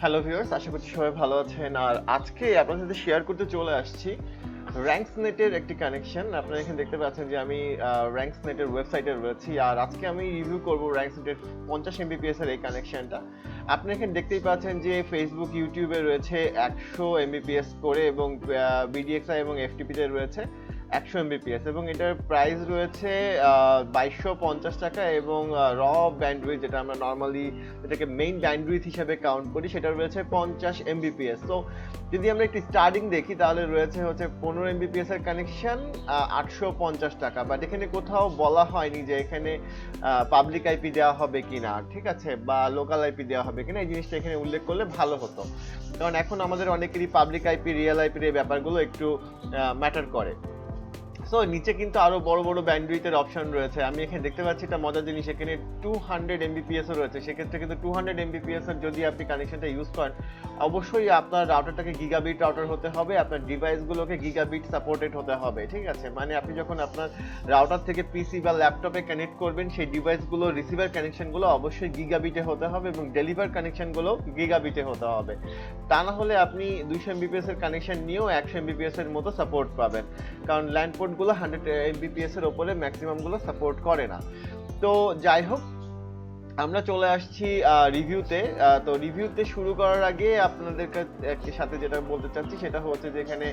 Hello viewers, আশা করছি সবাই ভালো আছেন। আর আজকে আপনাদের সাথে শেয়ার করতে চলে আসছি র্যাঙ্কসনেটের একটি কানেকশন। আপনারা এখানে দেখতে পাচ্ছেন যে আমি র্যাঙ্কসনেটের ওয়েবসাইটে রয়েছি। আর আজকে আমি রিভিউ করব র্যাঙ্কসনেটের 50 এমবিপিএস এর এই কানেকশনটা। আপনি এখানে দেখতেই পাচ্ছেন যে ফেসবুক, ইউটিউবে রয়েছে 100 এমবিপিএস করে এবং বিডিএক্সআই এবং এফটিপি তে রয়েছে 100 এমবিপিএস এবং এটার প্রাইস রয়েছে 2250 টাকা এবং র ব্যান্ডউইথ যেটা আমরা নর্মালি যেটাকে মেইন ব্যান্ডউইথ হিসেবে কাউন্ট করি সেটা রয়েছে 50 এমবিপিএস। তো যদি আমরা একটি স্টার্টিং দেখি তাহলে রয়েছে হচ্ছে 15 এমবিপিএস এর কানেকশন 850 টাকা। বাট এখানে কোথাও বলা হয়নি যে এখানে পাবলিক আইপি দেওয়া হবে কিনা, ঠিক আছে, বা লোকাল আইপি দেওয়া হবে কিনা। এই জিনিসটা এখানে উল্লেখ করলে ভালো হতো, কারণ এখন আমাদের অনেকেরই পাবলিক আইপি, রিয়েল আইপির এই ব্যাপারগুলো একটু ম্যাটার করে। সো নিচে কিন্তু আরো বড় বড় ব্যান্ডউইথের অপশন রয়েছে। আমি এখানে দেখতে পাচ্ছি একটা মজার জিনিস, এখানে 200 এমবিপিএস ও রয়েছে। সেক্ষেত্রে কিন্তু 200 এমবিপিএস এর যদি আপনি কানেকশনটা ইউজ করেন, অবশ্যই আপনার রাউটারটাকে গিগাবিট রাউটার হতে হবে, আপনার ডিভাইসগুলোকে গিগাবিট সাপোর্টেড হতে হবে, ঠিক আছে। মানে আপনি যখন আপনার রাউটার থেকে পিসি বা ল্যাপটপে কানেক্ট করবেন, সেই ডিভাইসগুলো রিসিভার কানেকশনগুলো অবশ্যই গিগাবিটে হতে হবে এবং ডেলিভার কানেকশনগুলো গিগাবিটে হতে হবে। তা না হলে আপনি 200 এমবিপিএস এর কানেকশন নিয়েও 100 এমবিপিএস এর মতো সাপোর্ট পাবেন, কারণ ল্যান্ড পোর্টগুলো 100 এমবিপিএস এর উপরে ম্যাক্সিমাম গুলো সাপোর্ট করে না। তো যাই হোক, আমরা চলে আসছি রিভিউতে। তো রিভিউতে শুরু করার আগে আপনাদের সাথে যেটা বলতে চাচ্ছি সেটা হচ্ছে যে এখানে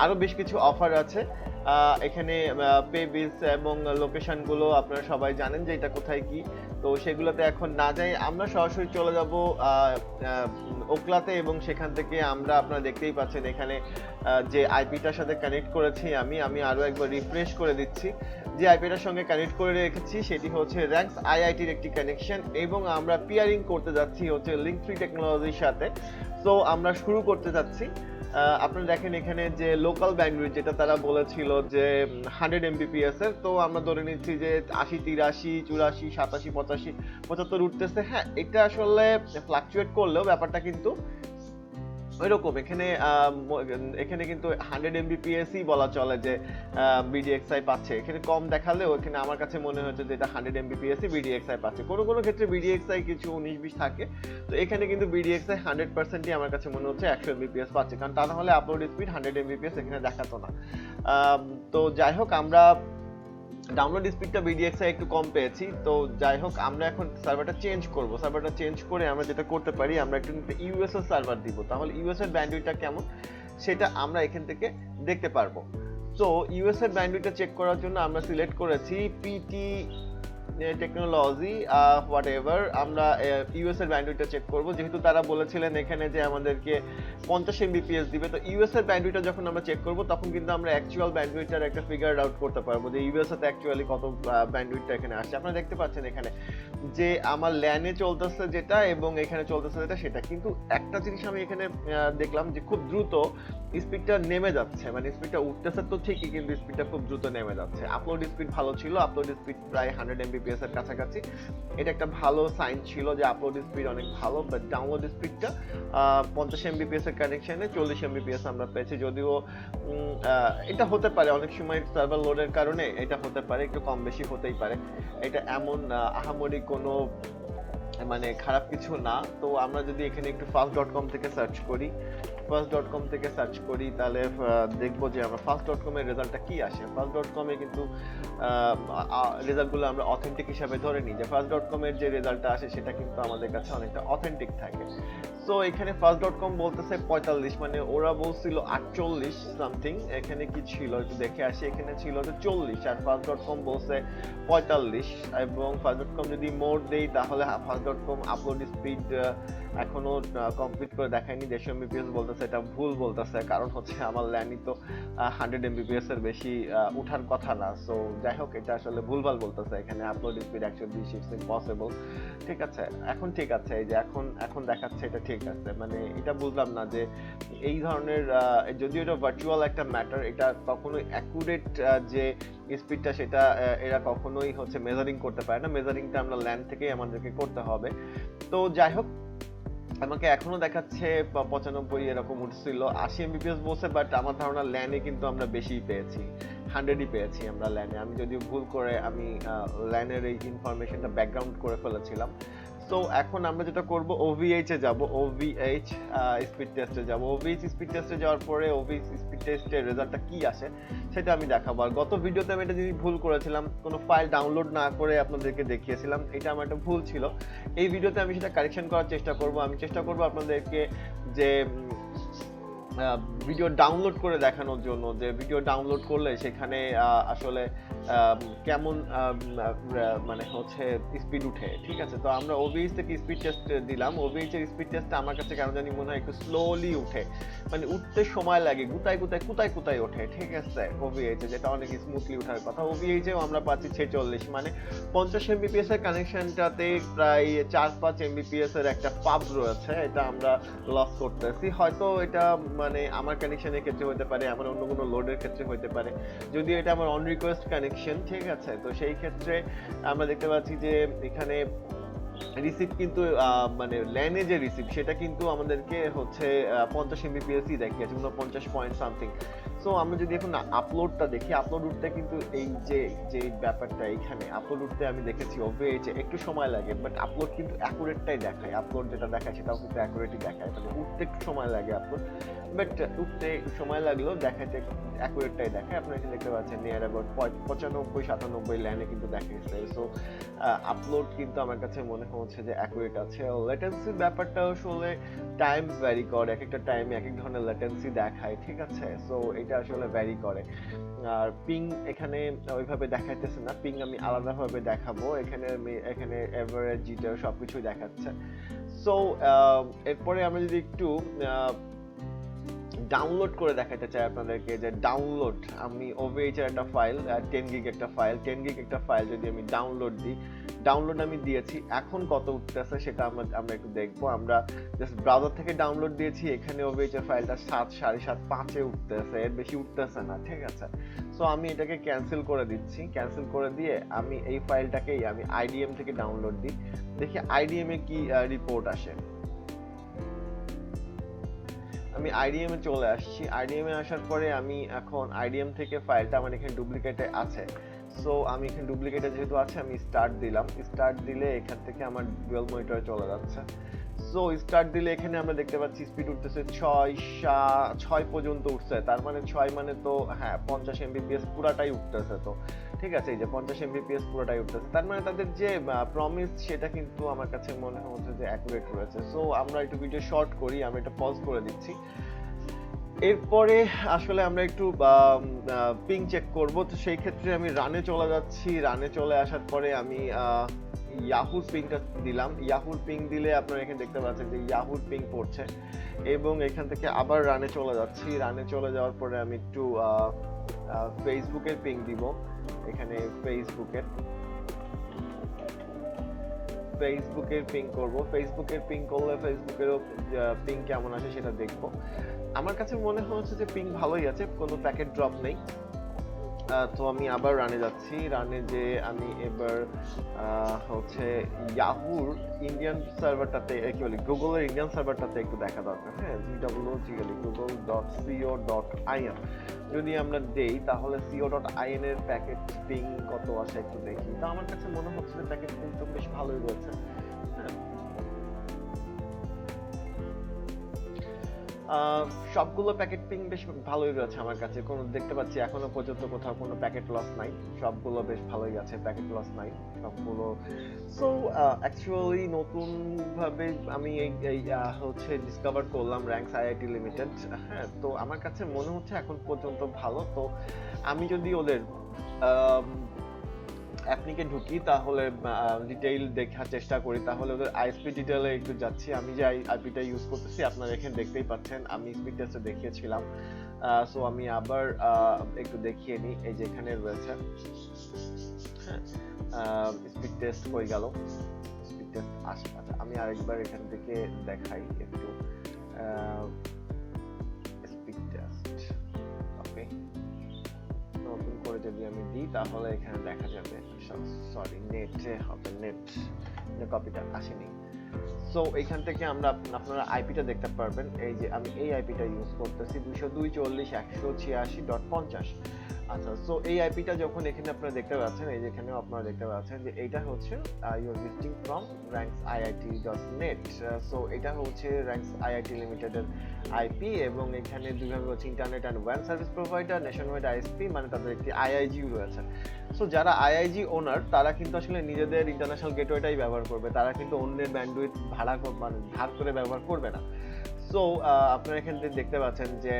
আরো বেশ কিছু অফার আছে। এখানে পে বিস এবং লোকেশনগুলো আপনারা সবাই জানেন যে এটা কোথায় কি। তো সেগুলোতে এখন না যাই, আমরা সরাসরি চলে যাব ওকলাতে এবং সেখান থেকে আমরা, আপনারা দেখতেই পাচ্ছেন এখানে যে আইপিটার সাথে কানেক্ট করেছি আমি আরো একবার রিফ্রেশ করে দিচ্ছি। যে আইপিটার সঙ্গে কানেক্ট করে রেখেছি সেটি হচ্ছে র্যাঙ্কস আইআইটির একটি কানেকশন এবং আমরা পিয়ারিং করতে যাচ্ছি হচ্ছে লিঙ্ক ফ্রি টেকনোলজির সাথে। সো আমরা শুরু করতে যাচ্ছি। আপনারা দেখেন এখানে যে লোকাল ব্যান্ডউইথ যেটা তারা বলেছিল যে 100 এমবিপিএস এর, তো আমরা ধরে নিচ্ছি যে 80, 83, 84, 87, 85, 75 উঠতেছে। হ্যাঁ, এটা আসলে ফ্লাকচুয়েট করলেও ব্যাপারটা কিন্তু ওইরকম। এখানে কিন্তু 100 এমবিপিএসই বলা চলে যে বিডিএক্সআই পাচ্ছে। এখানে কম দেখালেও এখানে আমার কাছে মনে হচ্ছে যে এটা 100 এমবিপিএসই বিডিএক্সআই পাচ্ছে। কোনো কোনো ক্ষেত্রে বিডিএক্সআই কিছু 19-20 থাকে, তো এখানে কিন্তু বিডিএক্সআই 100%ই আমার কাছে মনে হচ্ছে 100 এমবিপিএস পাচ্ছে, কারণ তা না হলে আপলোড স্পিড 100 এমবিপিএস এখানে দেখাতো না। তো যাই হোক, আমরা ডাউনলোড স্পিডটা বিডিএক্সআই একটু কম পেয়েছি। তো যাই হোক, আমরা এখন সার্ভারটা চেঞ্জ করে আমরা যেটা করতে পারি, আমরা একটু ইউএসএস সার্ভার দিব, তাহলে ইউএস এর ব্যান্ডউইথটা কেমন সেটা আমরা এখান থেকে দেখতে পারবো। তো ইউএস এর ব্যান্ডউইথটা চেক করার জন্য আমরা সিলেক্ট করেছি পিটি টেকনোলজি হোয়াটএভার। আমরা ইউএস এর ব্যান্ডউইথটা চেক করব, যেহেতু তারা বলেছিলেন এখানে যে আমাদেরকে 50 এমবিপিএস দিবে। তো ইউএস এর ব্যান্ডউইথটা যখন আমরা চেক করব তখন কিন্তু আমরা অ্যাকচুয়াল ব্যান্ডউইথটার একটা ফিগার আউট করতে পারবো যে ইউএস এতে অ্যাকচুয়ালি কত ব্যান্ডউইথটা এখানে আসছে। আপনারা দেখতে পাচ্ছেন এখানে যে আমার ল্যানে চলতেছে যেটা এবং এখানে চলতেছে যেটা, সেটা কিন্তু একটা জিনিস আমি এখানে দেখলাম যে খুব দ্রুত স্পিডটা নেমে যাচ্ছে। মানে স্পিডটা উঠতেছে তো ঠিকই, কিন্তু স্পিডটা খুব দ্রুত নেমে যাচ্ছে। আপলোড স্পিড ভালো ছিল, আপলোড স্পিড প্রায় 100 এমবিপিএস এর কাছাকাছি। এটা একটা ভালো সাইন ছিল যে আপলোড স্পিড অনেক ভালো। বাট ডাউনলোড স্পিডটা 50 এমবিপিএস এর কানেকশনে 40 এমবিপিএস আমরা পেয়েছি। যদিও এটা হতে পারে অনেক সময় সার্ভার লোডের কারণে, এটা হতে পারে, একটু কম বেশি হতেই পারে। এটা এমন আহামরি কোনো মানে খারাপ কিছু না। তো আমরা যদি এখানে একটু fast.com থেকে সার্চ করি তাহলে দেখবো যে আমরা fast.com এর রেজাল্টটা কি আসে। fast.com এ কিন্তু রেজাল্টগুলো আমরা অথেন্টিক হিসাবে ধরে নিই, যে fast.com এর যে রেজাল্টটা আসে সেটা কিন্তু আমাদের কাছে অনেকটা অথেন্টিক থাকে। সো এখানে fast.com বলতেছে 45, মানে ওরা বলছিল 48 সামথিং। এখানে কি ছিল একটু দেখে আসি, এখানে ছিল যে 40 আর fast.com বলছে 45। এবং fast.com যদি মোর দেই তাহলে fast.com আপলোড স্পিড এখনো কমপ্লিট করে দেখায়নি, 150 এমবিপিএস বলতেছে। এটা ভুল বলতেছে, কারণ হচ্ছে আমার ল্যানই তো 100 এমবিপিএস এর বেশি উঠার কথা না। সো যাই হোক, এটা আসলে ভুলভাল বলতেছে। এখানে আপলোড স্পিড 120, ইটস ইম্পসিবল, ঠিক আছে। এখন ঠিক আছে, এই যে এখন দেখাচ্ছে, এটা ঠিক আছে। মানে এটা বুঝলাম না যে এই ধরনের, যদিও এটা ভার্চুয়াল একটা ম্যাটার, এটা কখনোই অ্যাকুরেট যে স্পিডটা সেটা এরা কখনোই হচ্ছে মেজারিং করতে পারে না। মেজারিংটা আমরা ল্যান্ড থেকেই আমাদেরকে করতে হবে। তো যাই হোক, আমাকে এখনো দেখাচ্ছে 95 এরকম উঠছিল, 80 এমবিপিএস বলছে। বাট আমার ধারণা ল্যানে কিন্তু আমরা বেশি পেয়েছি, 100ই পেয়েছি আমরা ল্যানে। আমি যদিও ভুল করে আমি ল্যানের এই ইনফরমেশনটা ব্যাকগ্রাউন্ড করে ফেলেছিলাম। সো এখন আমরা যেটা করব OVH এ যাব, OVH স্পিড টেস্টে যাব। OVH স্পিড টেস্টে যাওয়ার পরে OVH স্পিড টেস্টের রেজাল্টটা কি আসে সেটা আমি দেখাবো। আর গত ভিডিওতে আমি একটা জিনিস ভুল করেছিলাম, কোনো ফাইল ডাউনলোড না করে আপনাদেরকে দেখিয়েছিলাম, এটা আমার একটা ভুল ছিল। এই ভিডিওতে আমি সেটা কারেকশন করার চেষ্টা করব। আমি চেষ্টা করব আপনাদেরকে যে ভিডিও ডাউনলোড করে দেখানোর জন্য, যে ভিডিও ডাউনলোড করলে সেখানে আসলে কেমন মানে হচ্ছে স্পিড উঠে। ঠিক আছে, তো আমরা OVH থেকে স্পিড টেস্ট দিলাম। OVH এর স্পিড টেস্টটা আমার কাছে কেন জানি মনে হয় একটু স্লোলি উঠে, মানে উঠতে সময় লাগে, কুতায় ওঠে। ঠিক আছে, OVH যেটা অনেক স্মুথলি ওঠার কথা, OVH এও আমরা পাচ্ছি 46, মানে 50 Mbps এর কানেকশনটাতে প্রায় 4-5 Mbps এর একটা পাব রয়েছে, এটা আমরা লস করতেছি। হয়তো এটা মানে আমার কানেকশনের ক্ষেত্রে হতে পারে, আমার অন্য কোনো লোডের ক্ষেত্রে হতে পারে, যদিও এটা আমার অন রিকোয়েস্ট কানেকশন। ঠিক আছে, তো সেই ক্ষেত্রে আমরা দেখতে পাচ্ছি যে এখানে রিসিভ কিন্তু মানে ল্যানে যে রিসিভ সেটা কিন্তু আমাদেরকে হচ্ছে 50 Mbps দেখিয়েছে, 49 পয়েন্ট সামথিং। সো আমরা যদি এখন আপলোডটা দেখি, আপলোড উঠতে কিন্তু এই যে ব্যাপারটা, এখানে আপলোড উঠতে আমি দেখেছি OVH একটু সময় লাগে, বাট আপলোড কিন্তু অ্যাকুরেটটাই দেখায়। আপলোড যেটা দেখায় সেটাও কিন্তু অ্যাকুরেটই দেখায়, মানে উঠতে একটু সময় লাগে আপলোড, বাট উঠতে একটু সময় লাগলেও দেখাইতে অ্যাকুরেটটাই দেখায়। আপনারা এখানে দেখতে পাচ্ছেন নিয়ার অ্যাবাউট 95-97 ল্যানে কিন্তু দেখাচ্ছে। সো আপলোড কিন্তু আমার কাছে মনে হচ্ছে যে অ্যাকুরেট আছে। লেটেন্সির ব্যাপারটা আসলে টাইম ভ্যারি করে, এক একটা টাইমে এক এক ধরনের লেটেন্সি দেখায়। ঠিক আছে, সো এটা আসলে ভ্যারি করে। আর পিং এখানে ওইভাবে দেখাইতেছে না, পিং আমি আলাদাভাবে দেখাবো। এখানে এভারেজ, জিটার সবকিছুই দেখাচ্ছে। সো এরপরে আমরা যদি একটু ডাউনলোড করে দেখাতে চাই আপনাদেরকে, যে ডাউনলোড আমি OVH এর একটা ফাইল, 10 গিগ একটা ফাইল যদি আমি ডাউনলোড দিই, ডাউনলোড আমি দিয়েছি, এখন কত উঠতেছে সেটা আমরা একটু দেখবো। আমরা জাস্ট ব্রাউজার থেকে ডাউনলোড দিয়েছি, এখানে OVH এর ফাইলটা 7, 7.5, 5 উঠতেছে, এর বেশি উঠতেছে না। ঠিক আছে, সো আমি এটাকে ক্যান্সেল করে দিচ্ছি। ক্যান্সেল করে দিয়ে আমি এই ফাইলটাকেই আমি IDM থেকে ডাউনলোড দিই, দেখি IDM এ কি রিপোর্ট আসে। আমি IDM এ চলে আসছি। IDM এ আসার পরে আমি এখন IDM থেকে ফাইলটা আমার এখানে ডুপ্লিকেটে আছে। সো আমি এখানে ডুপ্লিকেটে যেহেতু আছে, আমি স্টার্ট দিলাম। স্টার্ট দিলে এখান থেকে আমার ডুয়াল মনিটরে চলে যাচ্ছে। সো স্টার্ট দিলে এখানে আমরা দেখতে পাচ্ছি স্পিড উঠতেছে 6 পর্যন্ত উঠছে। তার মানে 6 মানে তো হ্যাঁ 50 Mbps পুরাটাই উঠতেছে। তো ঠিক আছে, এই যে 50 Mbps পুরোটাই উঠতেছে, তার মানে তাদের যে প্রমিস সেটা কিন্তু আমার কাছে মনে হচ্ছে যে অ্যাকুরেট রয়েছে। সো আমরা একটু ভিডিও শর্ট করি, আমি এটা পজ করে দিচ্ছি। এরপরে আসলে আমরা একটু পিং চেক করব। তো সেই ক্ষেত্রে আমি রানে চলে যাচ্ছি। রানে চলে আসার পরে আমি ইয়াহুর পিংটা দিলাম। ইয়াহুর পিং দিলে আপনারা এখানে দেখতে পাচ্ছেন যে ইয়াহুর পিং পড়ছে, এবং এখান থেকে আবার রানে চলে যাচ্ছি। রানে চলে যাওয়ার পরে আমি একটু ফেসবুকের পিং দিব। এখানে ফেসবুকের পিং করব। ফেসবুকের পিং করলে ফেসবুকেরও পিং কেমন আসে সেটা দেখব। আমার কাছে মনে হচ্ছে যে পিং ভালোই আছে, কোনো প্যাকেট ড্রপ নেই। তো আমি আবার রানে যাচ্ছি। রানে যে আমি এবার হচ্ছে ইয়াহুর ইন্ডিয়ান সার্ভারটাতে, কি বলি, গুগলের ইন্ডিয়ান সার্ভারটাতে একটু দেখা দরকার। হ্যাঁ, google.co.in যদি আমরা দেই তাহলে co.in এর প্যাকেট পিং কত আসে একটু দেখি। তো আমার কাছে মনে হচ্ছে যে প্যাকেট পিং তো বেশ ভালোই রয়েছে। সবগুলো প্যাকেট পিং বেশ ভালোই রয়েছে আমার কাছে, কোনো দেখতে পাচ্ছি এখনো পর্যন্ত কোথাও কোনো প্যাকেট লস নাই। সবগুলো বেশ ভালোই আছে, প্যাকেট লস নাই সবগুলো। সো অ্যাকচুয়ালি নতুন ভাবে আমি এই হচ্ছে ডিসকভার করলাম র্যাঙ্কস IIT লিমিটেড। হ্যাঁ, তো আমার কাছে মনে হচ্ছে এখন পর্যন্ত ভালো। তো আমি যদি ওদের অ্যাপনিকে ঢুকি তাহলে ডিটেইল দেখার চেষ্টা করি, তাহলে ওদের ISP ডিটেইলে একটু যাচ্ছি। আমি যে আইপিটা ইউজ করতেছি আপনারা এখানে দেখতেই পাচ্ছেন, আমি স্পিড টেস্টে দেখিয়েছিলাম। সো আমি আবার একটু দেখিয়ে নিই। এই যে এখানে রয়েছে, হ্যাঁ, স্পিড টেস্ট হয়ে গেল। স্পিড টেস্ট আচ্ছা, আমি আরেকবার এখান থেকে দেখাই একটু স্পিড টেস্ট। ওকে, নতুন করে যদি আমি দিই তাহলে এখানে দেখা যাবে, সরি নেটে হবে, নেট কপিটা আসেনি। সো এখান থেকে আপনারা আইপিটা দেখতে পারবেন। এই যে আমি এই আইপিটা ইউজ করতেছি 202.168.50। আচ্ছা, সো এই আইপিটা যখন এখানে আপনারা দেখতে পাচ্ছেন, এই যে এখানেও আপনারা দেখতে পাচ্ছেন যে এইটা হচ্ছে you are visiting from ranksit.net। So এটা হচ্ছে ranks IIT লিমিটেডের আইপি, এবং এখানে দুইভাবে হচ্ছে ইন্টারনেট অ্যান্ড ওয়্যান সার্ভিস প্রোভাইডার, ন্যাশনাল আইএসপি, মানে তাদের একটি আইআইজি রয়েছে। সো যারা আইআইজি ওনার তারা কিন্তু আসলে নিজেদের ইন্টারন্যাশনাল গেটওয়েটাই ব্যবহার করবে, তারা কিন্তু অন্যের ব্যান্ডউইথ মানে ধার করে ব্যবহার করবে না। সো আপনারা এখানে দেখতে পাচ্ছেন যে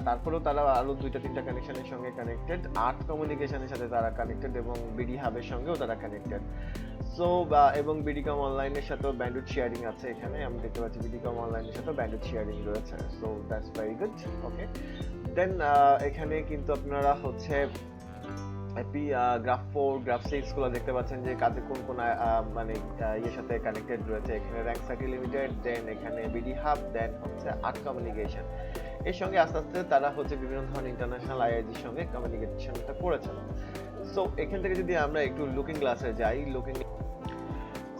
তারপরেও তারা আরো 2-3টা কানেকশনের সঙ্গে কানেক্টেড, আর্ট কমিউনিকেশনের সাথে তারা কানেক্টেড, এবং বিডি হাবের সঙ্গেও তারা কানেক্টেড। সো এবং বিডিকম অনলাইনের সাথেও ব্যান্ডউইথ শেয়ারিং আছে। এখানে আমি দেখতে পাচ্ছি বিডিকম অনলাইনের সাথেও ব্যান্ডউইথ শেয়ারিং রয়েছে। So that's very good. Okay, then এখানে কিন্তু আপনারা হচ্ছে আইপি গ্রাফ 4, গ্রাফ 6 গুলো দেখতে পাচ্ছেন যে কাজে কোন কোন মানে ইয়ের সাথে কানেক্টেড রয়েছে। এখানে ranksnet লিমিটেড, দেন এখানে বিডি হাব, দেন হচ্ছে আর্ট কমিউনিকেশন। এর সঙ্গে আস্তে আস্তে তারা হচ্ছে বিভিন্ন ধরনের ইন্টারন্যাশনাল আইআইজির সঙ্গে কমিউনিকেশনটা করেছে। সো এখান থেকে যদি আমরা একটু লুকিং গ্লাসে যাই,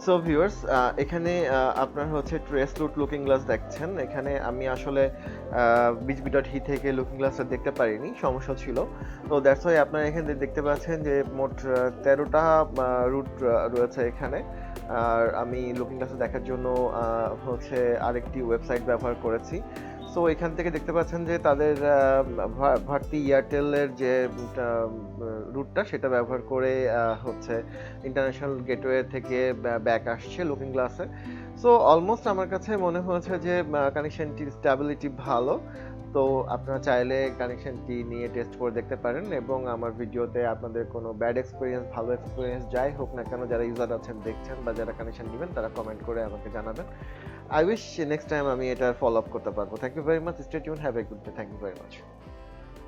সো ভিউয়ার্স, এখানে আপনার হচ্ছে ট্রেস রুট লুকিং গ্লাস দেখছেন। এখানে আমি আসলে বিজবি.হি থেকে লুকিং গ্লাসটা দেখতে পারিনি, সমস্যা ছিল। তো দ্যাটস ওয়াই আপনারা এখানে দেখতে পাচ্ছেন যে মোট 13টা রুট রয়েছে এখানে। আর আমি লুকিং গ্লাসে দেখার জন্য হচ্ছে আরেকটি ওয়েবসাইট ব্যবহার করেছি। সো এখান থেকে দেখতে পাচ্ছেন যে তাদের ভারতী এয়ারটেলের যে রুটটা সেটা ব্যবহার করে হচ্ছে ইন্টারন্যাশনাল গেটওয়ে থেকে ব্যাক আসছে লুকিং গ্লাসে। সো অলমোস্ট আমার কাছে মনে হয়েছে যে কানেকশনটির স্টেবিলিটি ভালো। তো আপনারা চাইলে কানেকশনটি নিয়ে টেস্ট করে দেখতে পারেন, এবং আমার ভিডিওতে আপনাদের কোনো ব্যাড এক্সপিরিয়েন্স, ভালো এক্সপিরিয়েন্স যাই হোক না কেন, যারা ইউজার আছেন দেখছেন বা যারা কানেকশন নেবেন, তারা কমেন্ট করে আমাকে জানাবেন। আই উইশ নেক্সট টাইম আমি এটা ফলো আপ করতে পারবো। Thank you very much, stay tune, have a good day, thank you very much.